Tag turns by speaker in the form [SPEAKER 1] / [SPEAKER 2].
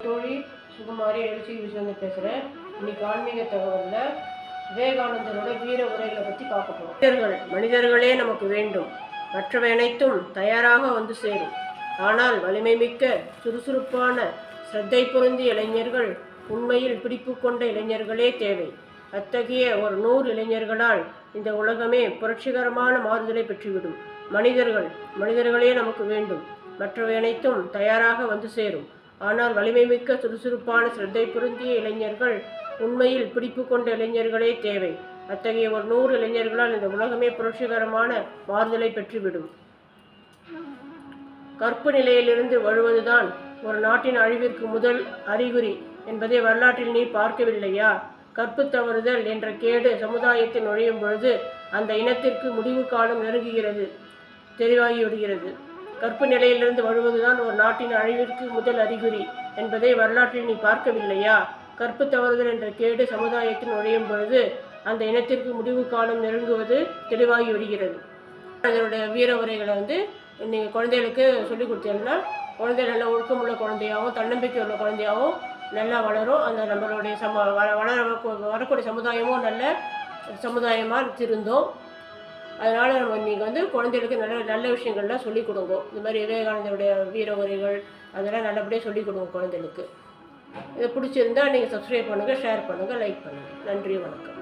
[SPEAKER 1] தோழி சுகுமாரி எழுச்சி விஷயம் பேசுகிறேன். இன்னைக்கு ஆன்மீக தகவலில் விவேகானந்தரோட வீர உரைகளை பற்றி பார்க்க போகிறோம். மனிதர்களே நமக்கு வேண்டும், மற்றவை அனைத்தும் தயாராக வந்து சேரும். ஆனால் வலிமை மிக்க சுறுசுறுப்பான ஸ்ரத்தை பொருந்திய இளைஞர்கள், உண்மையில் பிடிப்பு கொண்ட இளைஞர்களே தேவை. அத்தகைய ஒரு 100 இளைஞர்களால் இந்த உலகமே புரட்சிகரமான மாறுதலை பெற்றுவிடும். மனிதர்களே நமக்கு வேண்டும், மற்றவை அனைத்தும் தயாராக வந்து சேரும். ஆனால் வலிமை மிக்க சுறுசுறுப்பான ஸ்ரத்தை பொருந்திய இளைஞர்கள், உண்மையில் பிடிப்பு கொண்ட இளைஞர்களே தேவை. அத்தகைய ஒரு 100 இளைஞர்களால் இந்த உலகமே புரட்சிகரமான மாறுதலை பெற்றுவிடும். கற்பு நிலையிலிருந்து வழுவதுதான் ஒரு நாட்டின் அழிவிற்கு முதல் அறிகுறி என்பதை வரலாற்றில் நீ பார்க்கவில்லையா? கற்பு தவறுதல் என்ற கேடு சமுதாயத்தில் நுழையும் பொழுது அந்த இனத்திற்கு முடிவு காலம் நெருங்குகிறது, தெளிவாகிவிடுகிறது. கற்பு நிலையிலிருந்து வழுவதுதான் ஒரு நாட்டின் அழிவிற்கு முதல் அறிகுறி என்பதை வரலாற்றில் நீ பார்க்கவில்லையா? கற்பு தவறுதல் என்ற கேடு சமுதாயத்தில் நுழையும் பொழுது அந்த இனத்திற்கு முடிவு காலம் நெருங்குவது தெளிவாகி விடுகிறது. அதனுடைய வீர உரைகளை நீங்கள் குழந்தைகளுக்கு சொல்லிக் கொடுத்தீங்கன்னா குழந்தை நல்ல ஒழுக்கமுள்ள குழந்தையாகவும் தன்னம்பிக்கை உள்ள குழந்தையாகவும் நல்லா வளரும். அந்த நம்மளுடைய வரக்கூடிய சமுதாயமும் நல்ல சமுதாயமாக திருந்தோம். அதனால் நீங்கள் குழந்தைகளுக்கு நல்ல விஷயங்கள்லாம் சொல்லிக் கொடுங்க. இந்த மாதிரி விவேகானந்தருடைய வீர உரைகள் அதெல்லாம் நல்லபடியாக சொல்லிக் கொடுங்க குழந்தைகளுக்கு. இதை பிடிச்சிருந்தா நீங்கள் சப்ஸ்கிரைப் பண்ணுங்கள், ஷேர் பண்ணுங்கள், லைக் பண்ணுங்கள். நன்றி, வணக்கம்.